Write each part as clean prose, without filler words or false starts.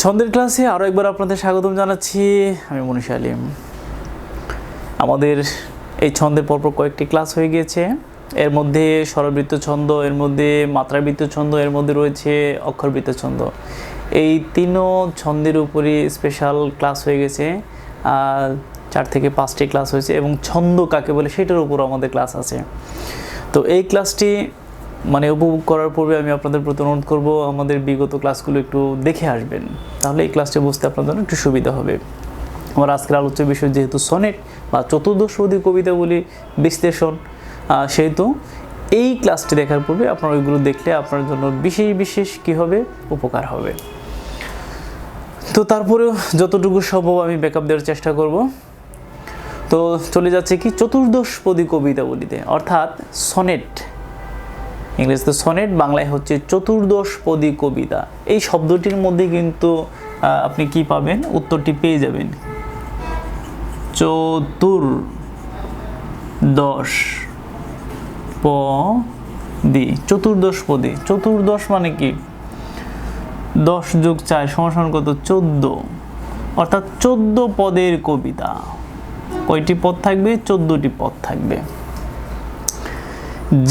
ছন্দের ক্লাসে আরও একবার আপনাদের স্বাগতম জানাচ্ছি। আমি মুন্সি আলিম। আমাদের এই ছন্দের পরপর কয়েকটি ক্লাস হয়ে গিয়েছে। এর মধ্যে স্বরবৃত্ত ছন্দ, এর মধ্যে মাত্রাবৃত্ত ছন্দ, এর মধ্যে রয়েছে অক্ষরবৃত্ত ছন্দ। এই তিনও ছন্দের উপরই স্পেশাল ক্লাস হয়ে গেছে। 4 থেকে 5টি ক্লাস হয়েছে এবং ছন্দ কাকে বলে সেটার উপর আমাদের ক্লাস আছে। তো এই ক্লাসটি উপভোগ করার পূর্বে আমি আপনাদের প্রতি অনুরোধ করবো আমাদের বিগত ক্লাসগুলো একটু দেখে আসবেন, তাহলে এই ক্লাসটি বুঝতে আপনাদের একটু সুবিধা হবে। আমার আজকের আলোচ্য বিষয় যেহেতু সনেট বা চতুর্দশপদী কবিতাগুলি বিশ্লেষণ, সেহেতু এই ক্লাসটি দেখার পূর্বে আপনারা ওইগুলো দেখলে আপনার জন্য বিশেষ কী হবে, উপকার হবে। তো তারপরেও যতটুকু সম্ভব আমি ব্যাকআপ দেওয়ার চেষ্টা করব। তো চলে যাচ্ছে কি চতুর্দশপদী কবিতাগুলিতে, অর্থাৎ সনেট। ইংরেজিতে সনেট, বাংলায় হচ্ছে চতুর্দশপদী কবিতা। এই শব্দটির মধ্যে কিন্তু আপনি কি পাবেন, উত্তরটি পেয়ে যাবেন। চতুর্দশপদী, চতুর্দশপদী। চতুর্দশ মানে কি? 10 + 4 = কত? 14। অর্থাৎ 14 পদের কবিতা। কয়টি পদ থাকবে? 14টি পদ থাকবে।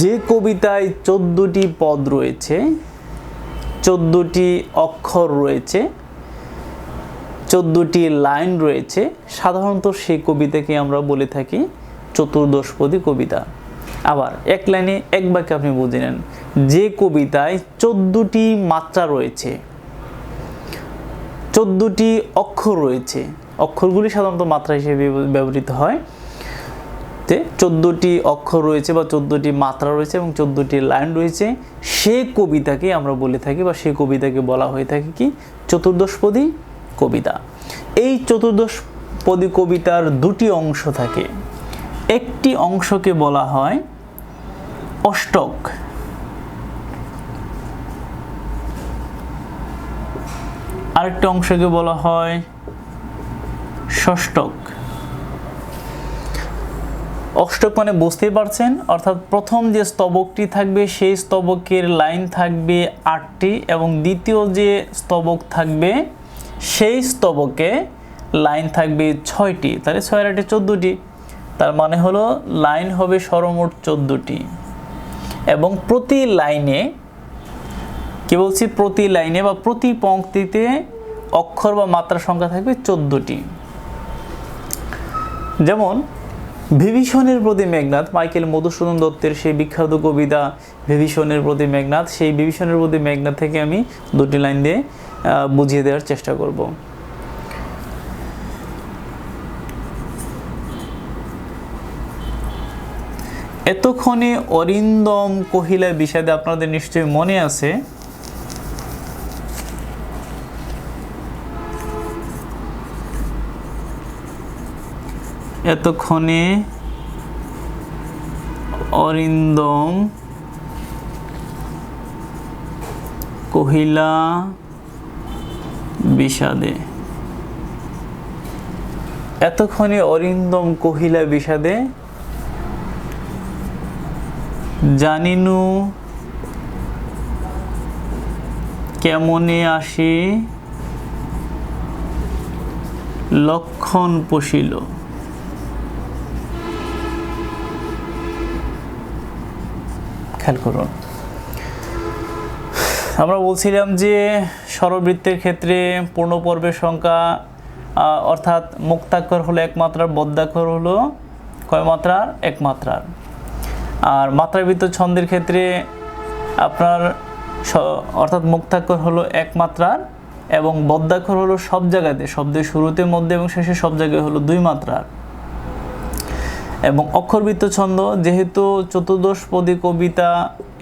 যে কবিতায় 14টি পদ রয়েছে, 14টি অক্ষর রয়েছে, 14টি লাইন রয়েছে, সাধারণত সেই কবিতাকে আমরা বলে থাকি চতুর্দশপদী কবিতা। আবার এক লাইনে এক বাক্যে আপনি বুঝে নেন, যে কবিতায় 14টি মাত্রা রয়েছে, 14টি অক্ষর রয়েছে, অক্ষরগুলি সাধারণত মাত্রা হিসেবে ব্যবহৃত হয়। 14টি অক্ষর রয়েছে বা 14টি মাত্রা রয়েছে এবং 14টি লাইন রয়েছে, সেই কবিতাকে আমরা বলে থাকি বা সেই কবিতাকে বলা হয়ে থাকে কি চতুর্দশপদী কবিতা। এই চতুর্দশপদী কবিতার 2টি অংশ থাকে। একটি অংশকে বলা হয় অষ্টক, আরেকটি অংশকে বলা হয় ষষ্ঠক। অষ্টক মানে বুঝতেই পারছেন, অর্থাৎ প্রথম যে স্তবকটি থাকবে সেই স্তবকের লাইন থাকবে 8টি এবং দ্বিতীয় যে স্তবক থাকবে সেই স্তবকে লাইন থাকবে 6টি। তাহলে 6 আর 8 14টি। তার মানে হলো লাইন হবে সর্বমোট 14টি এবং প্রতি লাইনে, কি বলছি, প্রতি লাইনে বা প্রতি পংক্তিতে অক্ষর বা মাত্রা সংখ্যা থাকবে 14টি। যেমন বিভীষণের প্রতি মেঘনাদ, মাইকেল মধুসূদন দত্তের সেই বিখ্যাত কবিতা বিভীষণের প্রতি মেঘনাদ। সেই বিভীষণের প্রতি মেঘনাদ থেকে আমি 2টি লাইন দিয়ে বুঝিয়ে দেওয়ার চেষ্টা করব। এতক্ষণে অরিন্দম কহিলা বিষাদে আপনাদের নিশ্চয়ই মনে আছে। এতক্ষণে অরিন্দম কহিলা বিষাদে, এতক্ষণে অরিন্দম কহিলা বিষাদে, জানিনু কেমনে আসি লক্ষণ পশিল। খেয়াল করুন, আমরা বলছিলাম যে স্বরবৃত্তের ক্ষেত্রে পূর্ণপর্বের সংখ্যা, অর্থাৎ মুক্তাক্ষর হলো 1 মাত্রার, বদ্যাক্ষর হলো কয় মাত্রার? 1 মাত্রার। আর মাত্রাবৃত্ত ছন্দের ক্ষেত্রে আপনার অর্থাৎ মুক্তাক্ষর হলো 1 মাত্রার এবং বদ্যাক্ষর হলো সব জায়গাতে, শব্দের শুরুতে, মধ্যে এবং শেষে সব জায়গায় হলো 2 মাত্রার। এবং অক্ষরবৃত্ত ছন্দ, যেহেতু চতুর্দশপদী কবিতা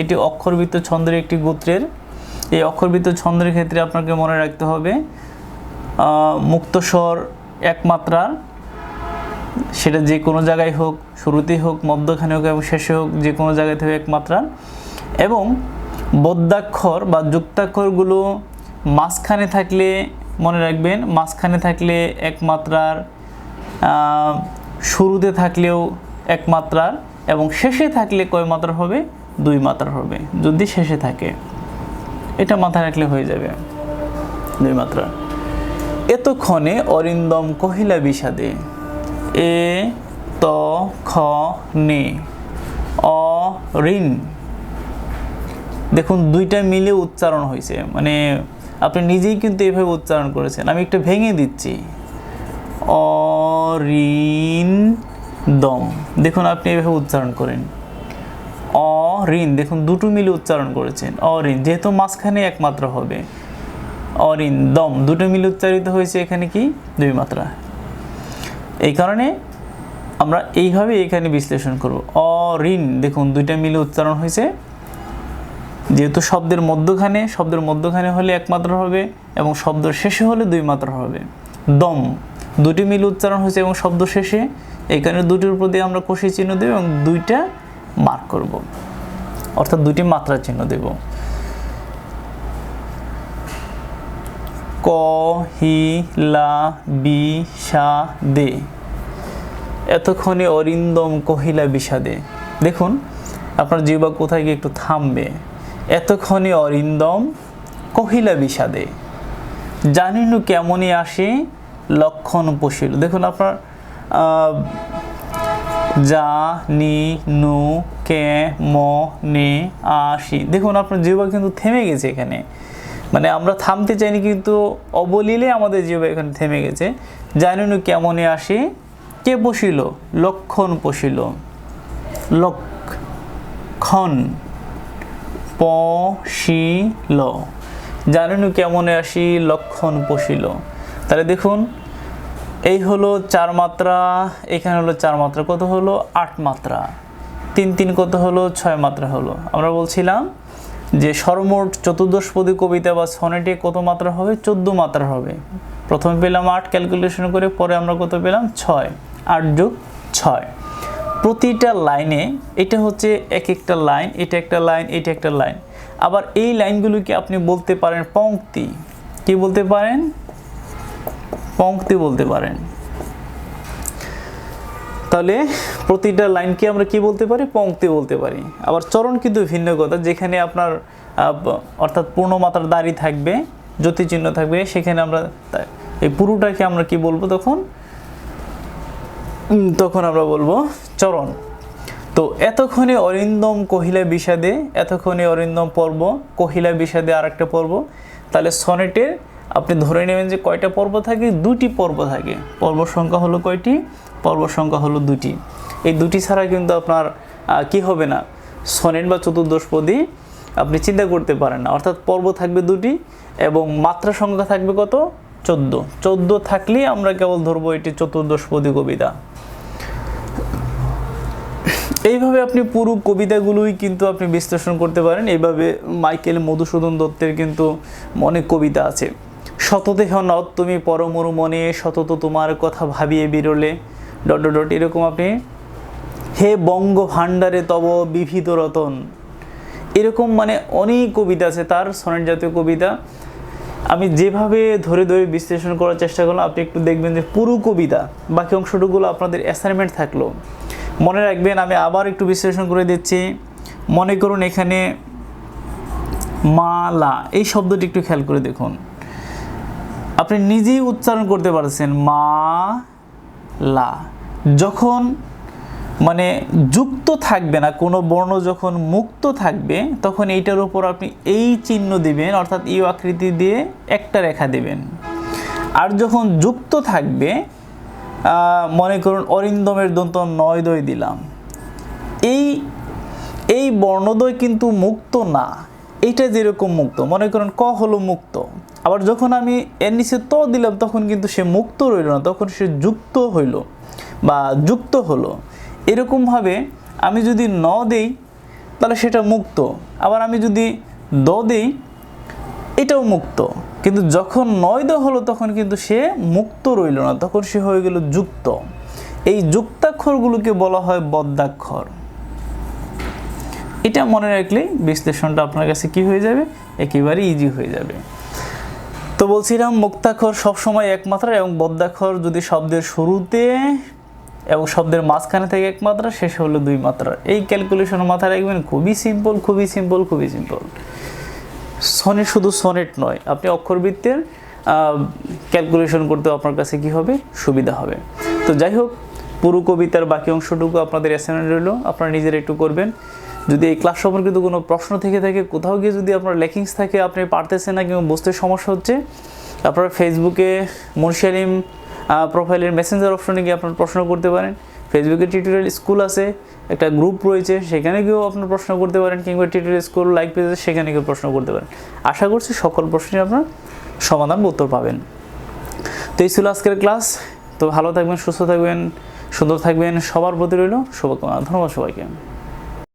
এটি অক্ষরবৃত্ত ছন্দের একটি গোত্রের, এই অক্ষরবৃত্ত ছন্দের ক্ষেত্রে আপনাকে মনে রাখতে হবে মুক্তস্বর 1 মাত্রার, সেটা যে কোনো জায়গায় হোক, শুরুতেই হোক, মধ্যখানে হোক এবং শেষে হোক, যে কোনো জায়গায় থেকে 1 মাত্রার। এবং বদ্যাক্ষর বা যুক্তাক্ষরগুলো মাঝখানে থাকলে মনে রাখবেন, মাঝখানে থাকলে 1 মাত্রার, শুরুতে থাকলেও 1 মাত্রার এবং শেষে থাকলে কয় মাত্রার হবে? 2 মাত্রার হবে যদি শেষে থাকে। এটা মাথায় রাখলে হয়ে যাবে 2 মাত্রা। এতক্ষণে অরিন্দম কহিলা বিষাদে, এ ত খ নে অরিন। দেখুন দুইটা মিলে উচ্চারণ হয়েছে, মানে আপনি নিজেই কিন্তু এভাবে উচ্চারণ করেছেন। আমি একটু ভেঙে দিচ্ছি, অরিন্দম। দেখুন আপনি এভাবে উচ্চারণ করেন, অরিন। দেখুন দুটো মিলে উচ্চারণ করেছেন, অরিন, যেহেতু মাঝখানে এক মাত্রা হবে। অরিন্দম দুটো মিলে উচ্চারিত হয়েছে, এখানে কি দুই মাত্রা। এই কারণে আমরা এইভাবে এখানে বিশ্লেষণ করব। অরিন, দেখুন দুইটা মিলে উচ্চারণ হয়েছে, যেহেতু শব্দের মধ্যখানে হলে এক মাত্রা হবে এবং শব্দ শেষে হলে দুই মাত্রা হবে। দম দুটি মিলে উচ্চারণ হয়েছে এবং শব্দ শেষে, এখানে দুটির উপর দিয়ে আমরা কষি চিহ্ন দেব এবং দুইটা মার্ক করব, অর্থাৎ দুটি মাত্রা চিহ্ন দেব। কহিলা বিষাদে, এতক্ষণে অরিন্দম কহিলা বিষাদে। দেখুন আপনার জিহ্বা কোথায় গিয়ে একটু থামবে। এতক্ষণে অরিন্দম কহিলা বিষাদে, জানিনু কেমনই আসে লক্ষণ পশিল। দেখুন আপনার জানিনু কেমনে আসি, দেখুন আপনার জিহ্বা কিন্তু থেমে গেছে এখানে, মানে আমরা থামতে চাইনি কিন্তু অবলীলে আমাদের জিহ্বা এখানে থেমে গেছে। জানিনু কেমনে আসে, কে পশিল, লক্ষণ পশিল, লক্ষণ পশিল, জানিনু কেমনে আসি লক্ষণ পশিল। তাহলে দেখুন এই হলো 4 মাত্রা, এখানে হলো 4 মাত্রা, কত হলো 8 মাত্রা, 3 3 কত হলো 6 মাত্রা হলো। আমরা বলছিলাম যে সর্বমোট চতুর্দশপদী কবিতা বা সনেটে কত মাত্রা হবে, 14 মাত্রা হবে। প্রথমে পেলাম 8 ক্যালকুলেশন করে, পরে আমরা কত পেলাম 6, 8 যোগ 6। প্রতিটা লাইনে, এটা হচ্ছে এক একটা লাইন, এটা একটা লাইন, এটা একটা লাইন। আবার এই লাইনগুলোকে আপনি বলতে পারেন পংক্তি। কি বলতে পারেন, পংক্তি বলতে পারেন। তাহলে প্রতিটা লাইনকে আমরা কি বলতে পারি, পংক্তি বলতে পারি। আবার চরণ কিন্তু ভিন্ন কথা, যেখানে আপনার অর্থাৎ পূর্ণমাত্রার দাড়ি থাকবে, জ্যোতি চিহ্ন থাকবে, সেখানে আমরা এই পুরোটাকে আমরা কি বলবো, তখন আমরা বলবো চরণ। তো এতক্ষণে অরিন্দম কহিলা বিষাদে, এতক্ষণে অরিন্দম পর্ব, কহিলা বিষাদে আর একটা পর্ব। তাহলে সনেটের আপনি ধরে নেবেন যে কয়টা পর্ব থাকে, 2টি পর্ব থাকে। পর্ব সংখ্যা হলো কয়টি, পর্ব সংখ্যা হলো 2টি। এই 2টি ছাড়া কিন্তু আপনার কি হবে না, সনেট বা চতুর্দশপদী আপনি চিন্তা করতে পারেন না। অর্থাৎ পর্ব থাকবে 2টি এবং মাত্রা সংখ্যা থাকবে কত, 14। 14 থাকলেই আমরা কেবল ধরবো এটি চতুর্দশপদী কবিতা। এইভাবে আপনি পুরো কবিতাগুলোই কিন্তু আপনি বিশ্লেষণ করতে পারেন। এইভাবে মাইকেল মধুসূদন দত্তের কিন্তু অনেক কবিতা আছে। শতদেহ নদ তুমি পরমরু মনে, শতত তোমার কথা ভাবিয়ে বিরলে ডট ডট ডট, এরকম আপনি হে বঙ্গ ভাণ্ডারে তব বিবিধ রতন, এরকম মানে অনেক কবিতা আছে তার, সনেট জাতীয় কবিতা। আমি যেভাবে ধরে ধরে বিশ্লেষণ করার চেষ্টা করলাম, আপনি একটু দেখবেন যে পুরো কবিতা, বাকি অংশটুকুলো আপনাদের অ্যাসাইনমেন্ট থাকলো। মনে রাখবেন, আমি আবার একটু বিশ্লেষণ করে দিচ্ছি। মনে করুন এখানে মালা, এই শব্দটি একটু খেয়াল করে দেখুন, আপনি নিজেই উচ্চারণ করতে পারছেন মালা। যখন মানে যুক্ত থাকবে না, কোনো বর্ণ যখন মুক্ত থাকবে, তখন এইটার উপর আপনি এই চিহ্ন দিবেন, অর্থাৎ ইউ আকৃতি দিয়ে একটা রেখা দিবেন। আর যখন যুক্ত থাকবে, মনে করুন অরিন্দমের দন্ত নয়দয় দিলাম, এই বর্ণদ্বয় কিন্তু মুক্ত না, এইটা যেরকম মুক্ত, মনে করুন ক হলো মুক্ত, আবার যখন আমি এর নিচে ত দিলাম তখন কিন্তু সে মুক্ত রইল না, তখন সে যুক্ত হইল বা যুক্ত হলো। এরকমভাবে আমি যদি ন দেই তাহলে সেটা মুক্ত, আবার আমি যদি দ দেই এটাও মুক্ত, কিন্তু যখন নয় দ হলো তখন কিন্তু সে মুক্ত রইল না, তখন সে হয়ে গেল যুক্ত। এই যুক্তাক্ষরগুলোকে বলা হয় বদ্যাক্ষর। এটা মনে রাখলেই বিশ্লেষণটা আপনার কাছে কি হয়ে যাবে, একেবারে ইজি হয়ে যাবে। তো বলছিলাম মুক্তাক্ষর সবসময় এক মাত্রা এবং বদ্যাক্ষর যদি শব্দের শুরুতে এবং শব্দের মাঝখানে থেকে এক মাত্রা, শেষে হলো 2 মাত্রা। এই ক্যালকুলেশন মাথায় রাখবেন, খুবই সিম্পল, খুবই সিম্পল, খুবই সিম্পল। সনেট শুধু সনেট নয়, আপনি অক্ষরবৃত্তের ক্যালকুলেশন করতে আপনার কাছে কি হবে, সুবিধা হবে। তো যাই হোক, পুরো কবিতার বাকি অংশটুকু আপনাদের অ্যাসাইনমেন্ট রইল, আপনারা নিজেরা একটু করবেন। যদি এই ক্লাস সম্পর্কিত কোনো প্রশ্ন থেকে থাকে, কোথাও গিয়ে যদি আপনার ল্যাকিংস থাকে, আপনি পারতেছেন না কিংবা বুঝতে সমস্যা হচ্ছে, আপনারা ফেসবুকে মুন্সি আলিম প্রোফাইলের মেসেঞ্জার অপশনে গিয়ে আপনার প্রশ্ন করতে পারেন। ফেসবুকে টিউটোরিয়াল স্কুল আছে, একটা গ্রুপ রয়েছে, সেখানে গিয়েও আপনার প্রশ্ন করতে পারেন, কিংবা টিউটোরিয়াল স্কুল লাইক পেজে সেখানে গিয়ে প্রশ্ন করতে পারেন। আশা করছি সকল প্রশ্নের আপনার সমাধান উত্তর পাবেন। তো এই ছিল আজকের ক্লাস। তো ভালো থাকবেন, সুস্থ থাকবেন, সুন্দর থাকবেন, সবার প্রতি রইল শুভকামনা। ধন্যবাদ সবাইকে।